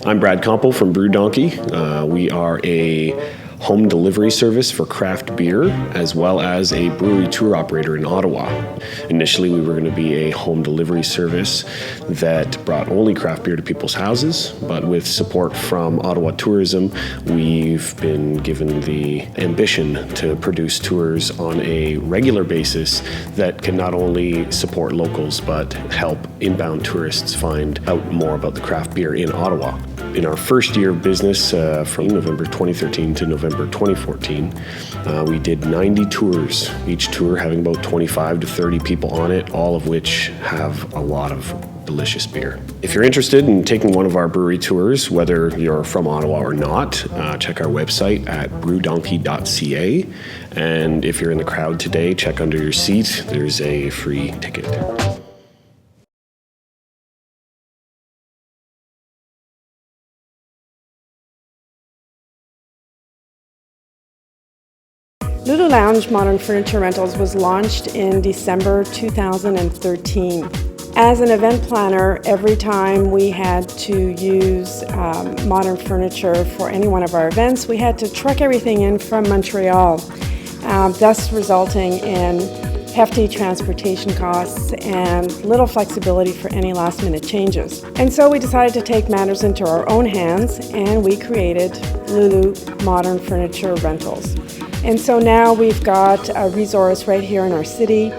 I'm Brad Comple from Brew Donkey. We are a home delivery service for craft beer, as well as a brewery tour operator in Ottawa. Initially, we were going to be a home delivery service that brought only craft beer to people's houses, but with support from Ottawa Tourism, we've been given the ambition to produce tours on a regular basis that can not only support locals, but help inbound tourists find out more about the craft beer in Ottawa. In our first year of business, from November 2013 to November 2014, we did 90 tours, each tour having about 25 to 30 people on it, all of which have a lot of delicious beer. If you're interested in taking one of our brewery tours, whether you're from Ottawa or not, check our website at brewdonkey.ca. And if you're in the crowd today, check under your seat. There's a free ticket. Lulu Lounge Modern Furniture Rentals was launched in December 2013. As an event planner, every time we had to use modern furniture for any one of our events, we had to truck everything in from Montreal, thus resulting in hefty transportation costs and little flexibility for any last-minute changes. And so we decided to take matters into our own hands, and we created Lulu Modern Furniture Rentals. And so now we've got a resource right here in our city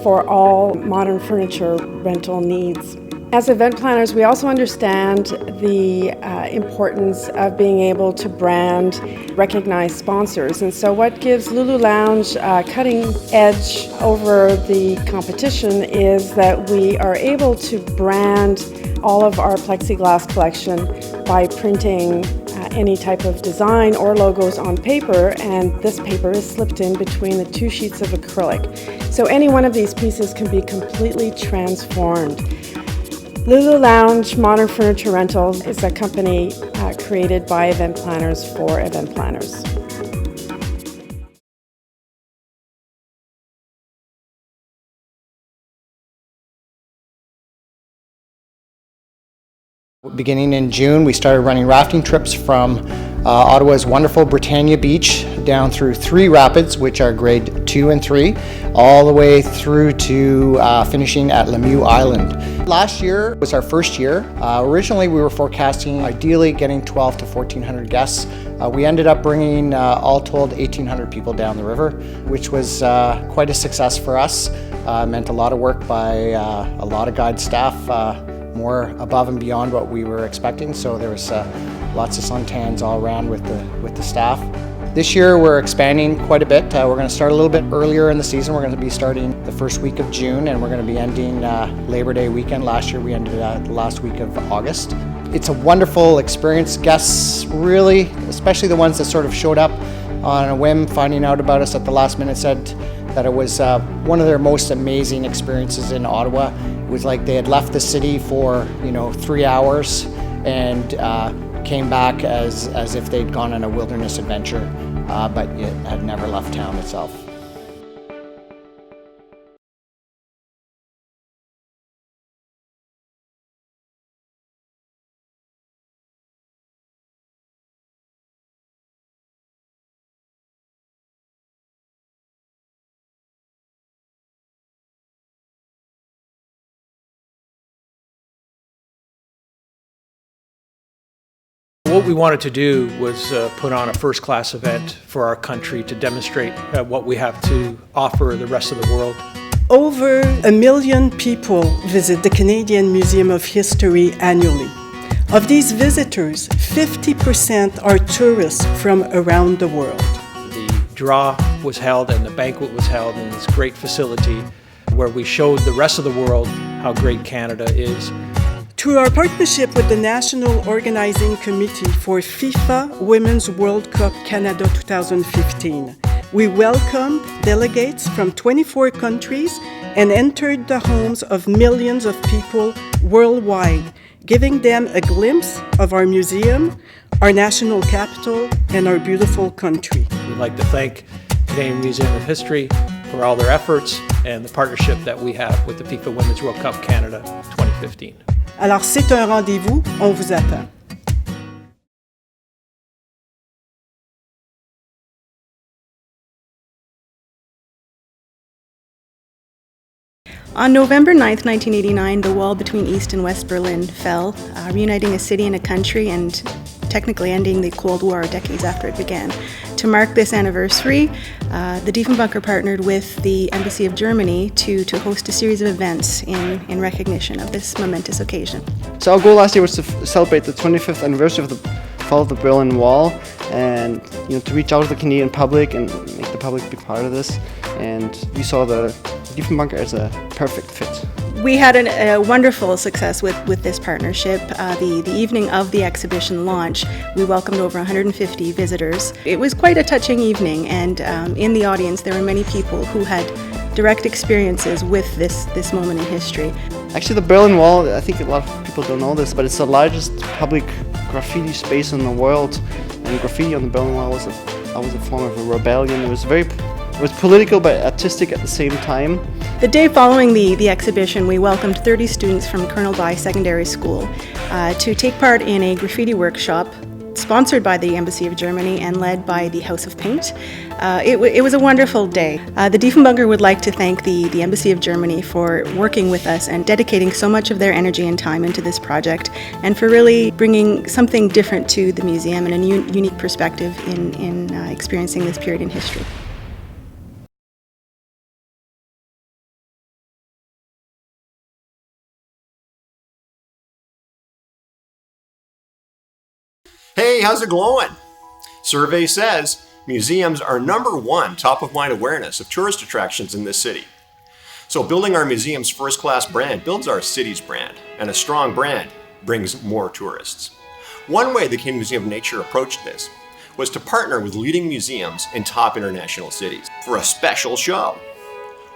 for all modern furniture rental needs. As event planners, we also understand the importance of being able to brand recognized sponsors. And so what gives Lulu Lounge cutting edge over the competition is that we are able to brand all of our plexiglass collection by printing any type of design or logos on paper, and this paper is slipped in between the two sheets of acrylic. So any one of these pieces can be completely transformed. Lulu Lounge Modern Furniture Rentals is a company created by event planners for event planners. Beginning in June, we started running rafting trips from Ottawa's wonderful Britannia Beach down through 3 rapids, which are grade 2 and 3, all the way through to finishing at Lemieux Island. Last year was our first year. Originally, we were forecasting ideally getting 1,200 to 1,400 guests. We ended up bringing, all told, 1,800 people down the river, which was quite a success for us. Meant a lot of work by a lot of guide staff, more above and beyond what we were expecting. So there was lots of suntans all around with the staff. This year we're expanding quite a bit. We're going to start a little bit earlier in the season. We're going to be starting the first week of June, and we're going to be ending Labor Day weekend. Last year we ended the last week of August. It's a wonderful experience. Guests really, especially the ones that sort of showed up on a whim, finding out about us at the last minute, said that it was one of their most amazing experiences in Ottawa. It was like they had left the city for 3 hours and came back as if they'd gone on a wilderness adventure, but it had never left town itself. What we wanted to do was put on a first-class event for our country to demonstrate what we have to offer the rest of the world. Over 1 million people visit the Canadian Museum of History annually. Of these visitors, 50% are tourists from around the world. The draw was held and the banquet was held in this great facility where we showed the rest of the world how great Canada is. Through our partnership with the National Organizing Committee for FIFA Women's World Cup Canada 2015, we welcomed delegates from 24 countries and entered the homes of millions of people worldwide, giving them a glimpse of our museum, our national capital, and our beautiful country. We'd like to thank Canadian Museum of History for all their efforts and the partnership that we have with the FIFA Women's World Cup Canada 2015. Alors c'est un rendez-vous, on vous attend. On November 9th, 1989, the wall between East and West Berlin fell, reuniting a city and a country and technically ending the Cold War decades after it began. To mark this anniversary, the Diefenbunker partnered with the Embassy of Germany to host a series of events in recognition of this momentous occasion. So our goal last year was to celebrate the 25th anniversary of the fall of the Berlin Wall, and to reach out to the Canadian public and make the public be part of this. And we saw the Diefenbunker as a perfect fit. We had a wonderful success with this partnership. The evening of the exhibition launch, we welcomed over 150 visitors. It was quite a touching evening, and in the audience there were many people who had direct experiences with this moment in history. Actually, the Berlin Wall, I think a lot of people don't know this, but it's the largest public graffiti space in the world. And graffiti on the Berlin Wall was a form of a rebellion. It was political but artistic at the same time. The day following the exhibition, we welcomed 30 students from Colonel By Secondary School to take part in a graffiti workshop sponsored by the Embassy of Germany and led by the House of Paint. It was a wonderful day. The Diefenbunker would like to thank the Embassy of Germany for working with us and dedicating so much of their energy and time into this project, and for really bringing something different to the museum and a unique perspective in experiencing this period in history. Hey, how's it going? Survey says museums are #1 top-of-mind awareness of tourist attractions in this city. So building our museum's first-class brand builds our city's brand, and a strong brand brings more tourists. One way the Canadian Museum of Nature approached this was to partner with leading museums in top international cities for a special show.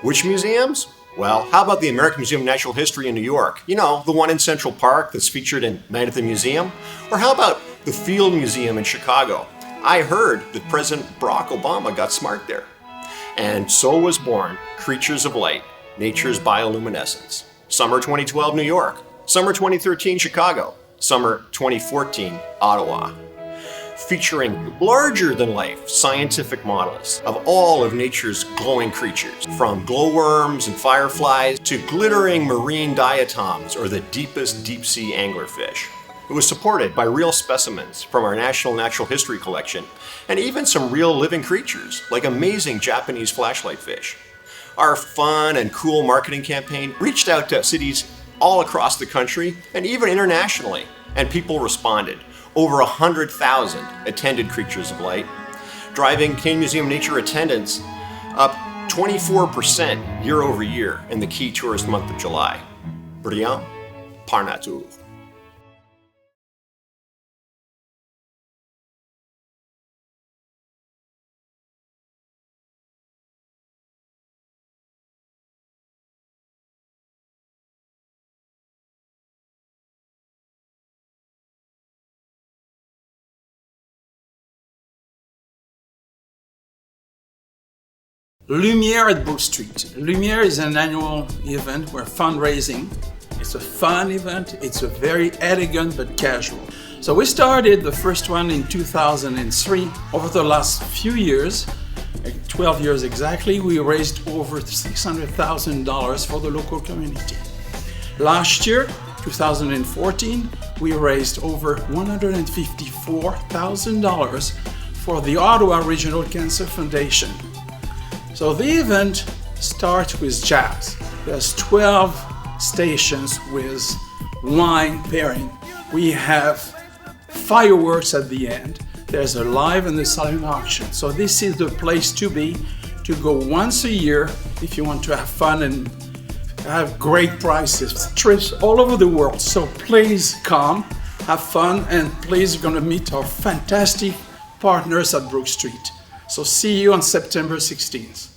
Which museums? Well, how about the American Museum of Natural History in New York? You know, the one in Central Park that's featured in Night at the Museum? Or how about the Field Museum in Chicago? I heard that President Barack Obama got smart there. And so was born Creatures of Light, Nature's Bioluminescence. Summer 2012, New York. Summer 2013, Chicago. Summer 2014, Ottawa. Featuring larger-than-life scientific models of all of nature's glowing creatures, from glowworms and fireflies to glittering marine diatoms or the deepest deep-sea anglerfish. It was supported by real specimens from our National Natural History Collection and even some real living creatures like amazing Japanese flashlight fish. Our fun and cool marketing campaign reached out to cities all across the country and even internationally, and people responded. Over 100,000 attended Creatures of Light, driving Canadian Museum of Nature attendance up 24% year over year in the key tourist month of July. Brilliant par nature. Lumiere at Brook Street. Lumiere is an annual event where fundraising. It's a fun event. It's a very elegant but casual. So we started the first one in 2003. Over the last few years, 12 years exactly, we raised over $600,000 for the local community. Last year, 2014, we raised over $154,000 for the Ottawa Regional Cancer Foundation. So the event starts with jazz. There's 12 stations with wine pairing. We have fireworks at the end. There's a live and a silent auction. So this is the place to be, to go once a year if you want to have fun and have great prices. Trips all over the world. So please come, have fun, and please you're gonna meet our fantastic partners at Brook Street. So see you on September 16th.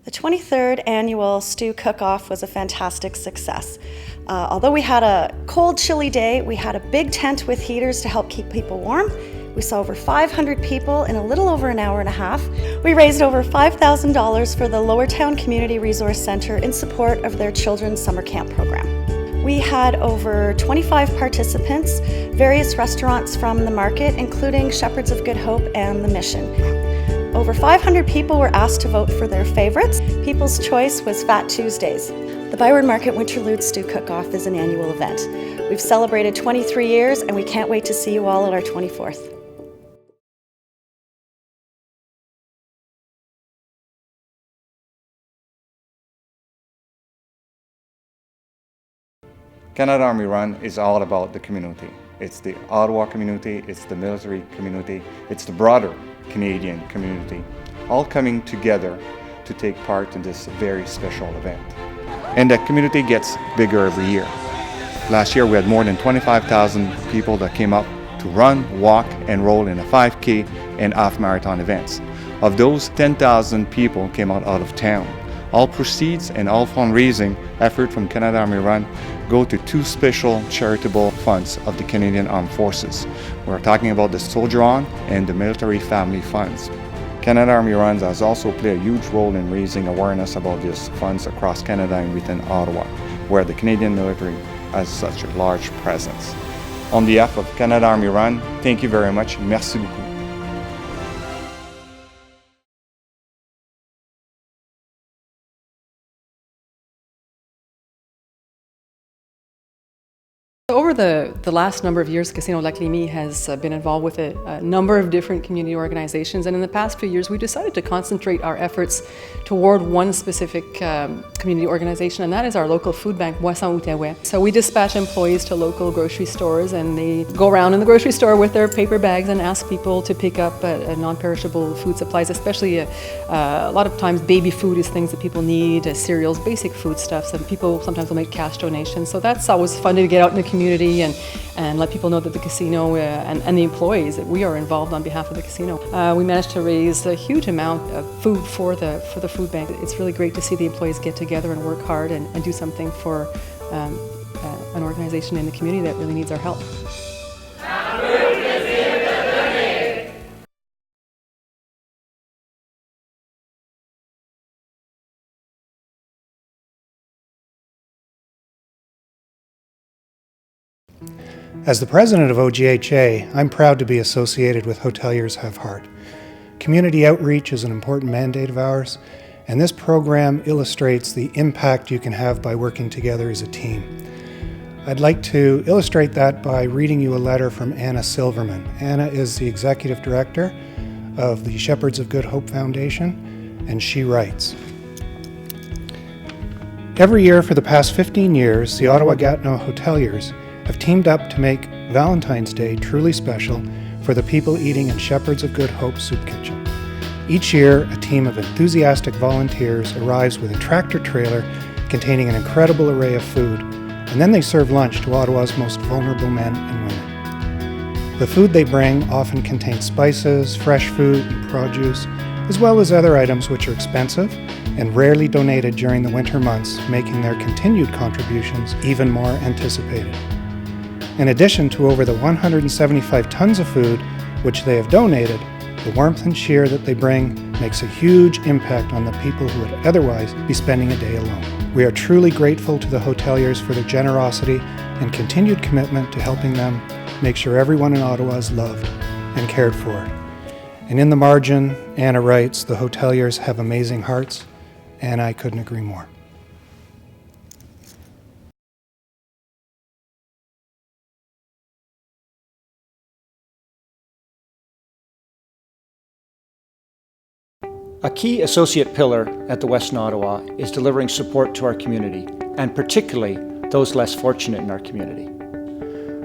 The 23rd annual Stew Cook-Off was a fantastic success. Although we had a cold, chilly day, we had a big tent with heaters to help keep people warm. We saw over 500 people in a little over an hour and a half. We raised over $5,000 for the Lower Town Community Resource Centre in support of their children's summer camp program. We had over 25 participants, various restaurants from the market, including Shepherds of Good Hope and the Mission. Over 500 people were asked to vote for their favorites. People's choice was Fat Tuesdays. The Byward Market Winterlude Stew Cook-Off is an annual event. We've celebrated 23 years and we can't wait to see you all at our 24th. Canada Army Run is all about the community. It's the Ottawa community, it's the military community, it's the broader Canadian community, all coming together to take part in this very special event. And that community gets bigger every year. Last year we had more than 25,000 people that came up to run, walk, and roll in a 5K and half marathon events. Of those, 10,000 people came out of town. All proceeds and all fundraising effort from Canada Army Run go to two special charitable funds of the Canadian Armed Forces. We're talking about the Soldier On and the Military Family Funds. Canada Army Run has also played a huge role in raising awareness about these funds across Canada and within Ottawa, where the Canadian military has such a large presence. On behalf of Canada Army Run, thank you very much. Merci beaucoup. Over the last number of years, Casino Lac Lémy has been involved with a number of different community organizations, and in the past few years we decided to concentrate our efforts toward one specific community organization, and that is our local food bank, Moisson Outaouais. So we dispatch employees to local grocery stores, and they go around in the grocery store with their paper bags and ask people to pick up non-perishable food supplies, especially a lot of times baby food is things that people need, cereals, basic foodstuffs, and people sometimes will make cash donations. So that's always fun to get out in the community and let people know that the casino and the employees, that we are involved on behalf of the casino. We managed to raise a huge amount of food for the food bank. It's really great to see the employees get together and work hard and do something for an organization in the community that really needs our help. As the president of OGHA, I'm proud to be associated with Hoteliers Have Heart. Community outreach is an important mandate of ours, and this program illustrates the impact you can have by working together as a team. I'd like to illustrate that by reading you a letter from Anna Silverman. Anna is the executive director of the Shepherds of Good Hope Foundation, and she writes, "Every year for the past 15 years, the Ottawa-Gatineau Hoteliers have teamed up to make Valentine's Day truly special for the people eating in Shepherds of Good Hope Soup Kitchen. Each year, a team of enthusiastic volunteers arrives with a tractor trailer containing an incredible array of food, and then they serve lunch to Ottawa's most vulnerable men and women. The food they bring often contains spices, fresh fruit, and produce, as well as other items which are expensive and rarely donated during the winter months, making their continued contributions even more anticipated. In addition to over the 175 tons of food which they have donated, the warmth and cheer that they bring makes a huge impact on the people who would otherwise be spending a day alone. We are truly grateful to the hoteliers for their generosity and continued commitment to helping them make sure everyone in Ottawa is loved and cared for." And in the margin, Anna writes, "The hoteliers have amazing hearts," and I couldn't agree more. A key associate pillar at the Western Ottawa is delivering support to our community, and particularly those less fortunate in our community.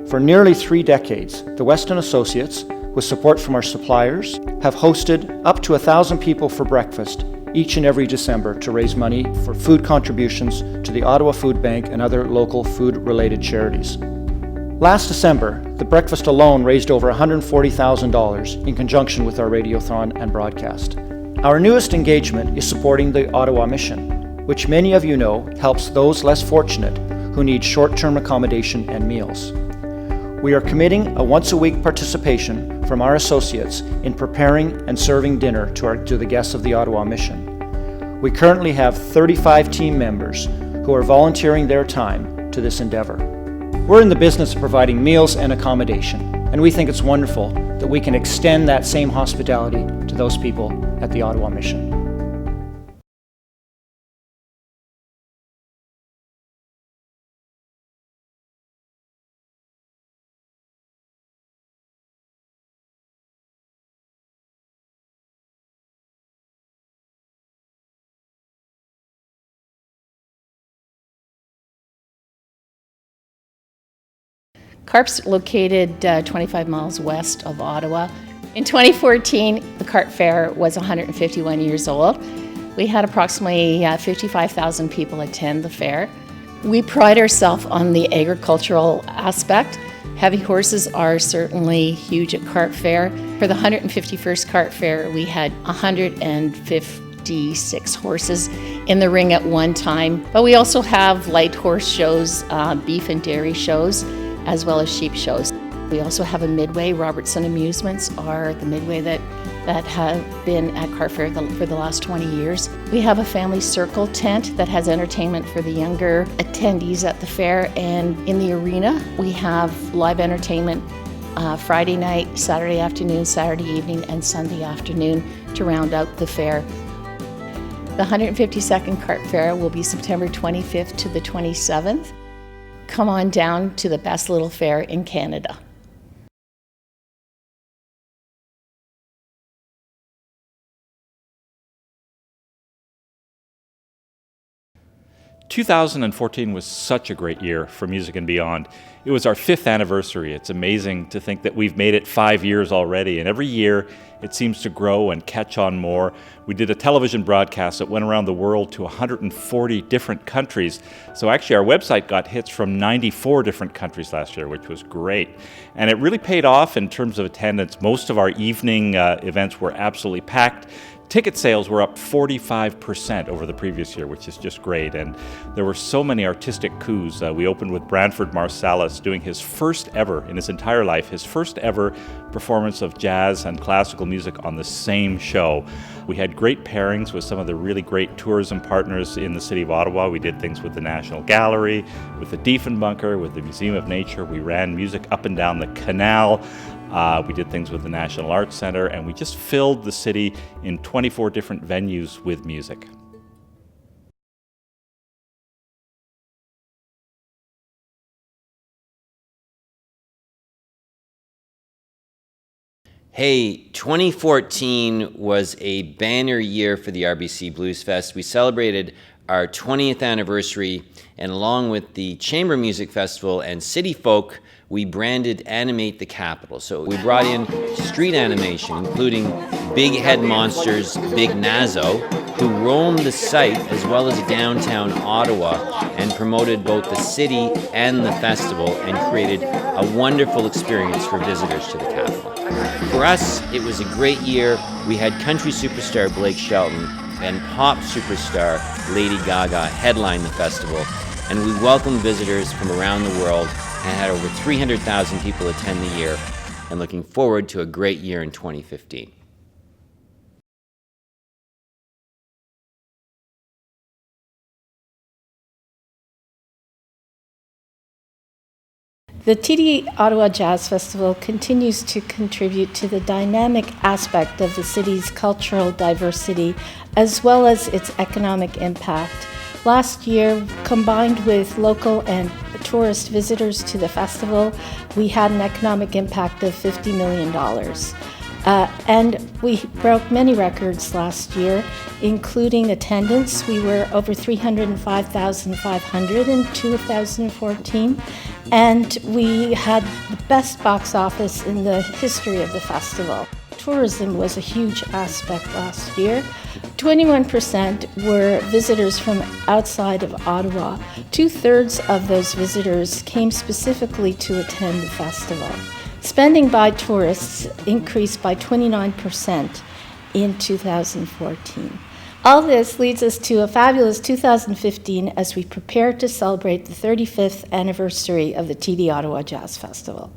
For nearly 3 decades, the Weston Associates, with support from our suppliers, have hosted up to 1,000 people for breakfast each and every December to raise money for food contributions to the Ottawa Food Bank and other local food-related charities. Last December, the breakfast alone raised over $140,000 in conjunction with our radiothon and broadcast. Our newest engagement is supporting the Ottawa Mission, which many of you know helps those less fortunate who need short-term accommodation and meals. We are committing a once-a-week participation from our associates in preparing and serving dinner to the guests of the Ottawa Mission. We currently have 35 team members who are volunteering their time to this endeavor. We're in the business of providing meals and accommodation, and we think it's wonderful that we can extend that same hospitality to those people at the Ottawa Mission. CARP's located 25 miles west of Ottawa. In 2014, the CARP Fair was 151 years old. We had approximately 55,000 people attend the fair. We pride ourselves on the agricultural aspect. Heavy horses are certainly huge at CARP Fair. For the 151st CARP Fair, we had 156 horses in the ring at one time. But we also have light horse shows, beef and dairy shows, as well as sheep shows. We also have a midway. Robertson Amusements are the midway that have been at CARP Fair for the last 20 years. We have a family circle tent that has entertainment for the younger attendees at the fair, and in the arena we have live entertainment Friday night, Saturday afternoon, Saturday evening, and Sunday afternoon to round out the fair. The 152nd CARP Fair will be September 25th to the 27th. Come on down to the best little fair in Canada. "2014 was such a great year for Music and Beyond. It was our 5th anniversary. It's amazing to think that we've made it 5 years already, and every year it seems to grow and catch on more. We did a television broadcast that went around the world to 140 different countries. So actually our website got hits from 94 different countries last year, which was great. And it really paid off in terms of attendance. Most of our evening events were absolutely packed. Ticket sales were up 45% over the previous year, which is just great. And there were so many artistic coups. We opened with Branford Marsalis doing his first ever, in his entire life, his first ever performance of jazz and classical music on the same show. We had great pairings with some of the really great tourism partners in the city of Ottawa. We did things with the National Gallery, with the Diefenbunker, with the Museum of Nature. We ran music up and down the canal. We did things with the National Arts Centre, and we just filled the city in 24 different venues with music. Hey, 2014 was a banner year for the RBC Blues Fest. We celebrated our 20th anniversary, and along with the Chamber Music Festival and City Folk, we branded Animate the Capital. So we brought in street animation, including Big Head Monsters, Big Nazo, who roamed the site as well as downtown Ottawa and promoted both the city and the festival and created a wonderful experience for visitors to the capital. For us, it was a great year. We had country superstar Blake Shelton and pop superstar Lady Gaga headline the festival, and we welcomed visitors from around the world and had over 300,000 people attend the year, and looking forward to a great year in 2015. The TD Ottawa Jazz Festival continues to contribute to the dynamic aspect of the city's cultural diversity as well as its economic impact. Last year, combined with local and tourist visitors to the festival, we had an economic impact of $50 million. And we broke many records last year, including attendance. We were over 305,500 in 2014, and we had the best box office in the history of the festival. Tourism was a huge aspect last year. 21% were visitors from outside of Ottawa. 2/3 of those visitors came specifically to attend the festival. Spending by tourists increased by 29% in 2014. All this leads us to a fabulous 2015 as we prepare to celebrate the 35th anniversary of the TD Ottawa Jazz Festival.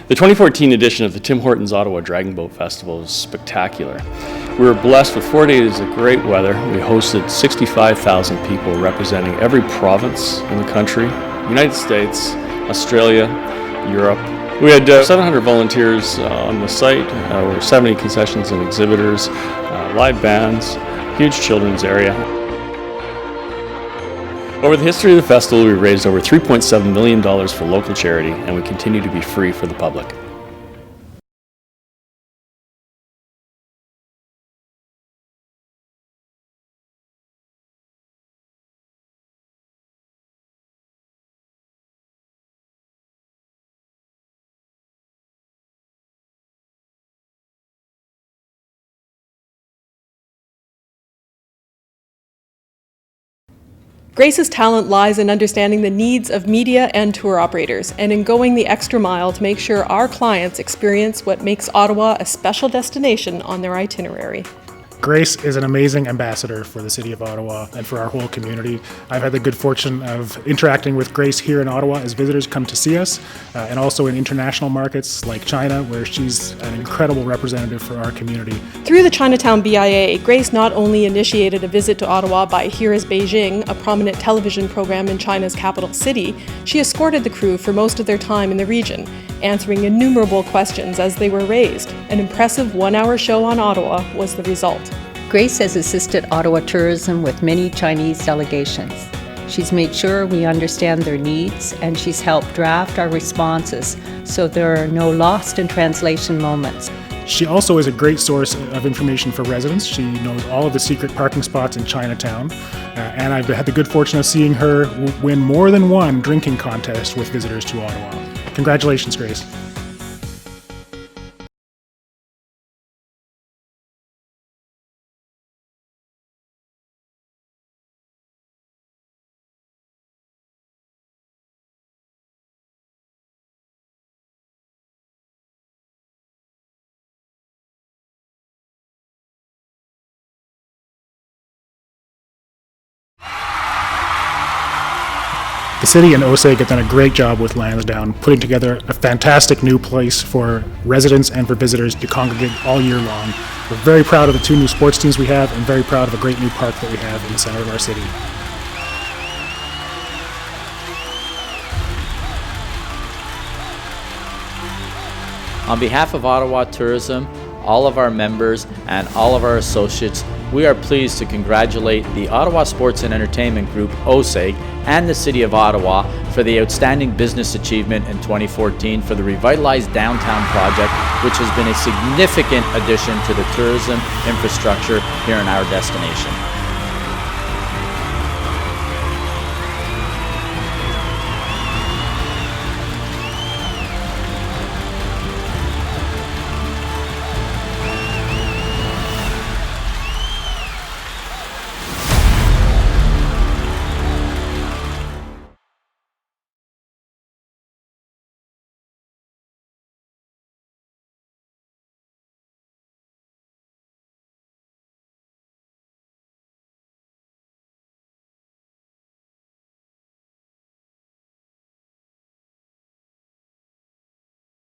The 2014 edition of the Tim Hortons Ottawa Dragon Boat Festival was spectacular. We were blessed with 4 days of great weather. We hosted 65,000 people representing every province in the country, United States, Australia, Europe. We had 700 volunteers on the site, over 70 concessions and exhibitors, live bands, huge children's area. Over the history of the festival, we raised over $3.7 million for local charity, and we continue to be free for the public. Grace's talent lies in understanding the needs of media and tour operators, and in going the extra mile to make sure our clients experience what makes Ottawa a special destination on their itinerary. Grace is an amazing ambassador for the City of Ottawa and for our whole community. I've had the good fortune of interacting with Grace here in Ottawa as visitors come to see us, and also in international markets like China, where she's an incredible representative for our community. Through the Chinatown BIA, Grace not only initiated a visit to Ottawa by Here is Beijing, a prominent television program in China's capital city, she escorted the crew for most of their time in the region, answering innumerable questions as they were raised. An impressive one-hour show on Ottawa was the result. Grace has assisted Ottawa Tourism with many Chinese delegations. She's made sure we understand their needs, and she's helped draft our responses so there are no lost in translation moments. She also is a great source of information for residents. She knows all of the secret parking spots in Chinatown, and I've had the good fortune of seeing her win more than one drinking contest with visitors to Ottawa. Congratulations, Grace. The city and OSEG have done a great job with Lansdowne, putting together a fantastic new place for residents and for visitors to congregate all year long. We're very proud of the 2 new sports teams we have, and very proud of a great new park that we have in the center of our city. On behalf of Ottawa Tourism, all of our members, and all of our associates, we are pleased to congratulate the Ottawa Sports and Entertainment Group, OSEG, and the City of Ottawa for the outstanding business achievement in 2014 for the revitalized downtown project, which has been a significant addition to the tourism infrastructure here in our destination.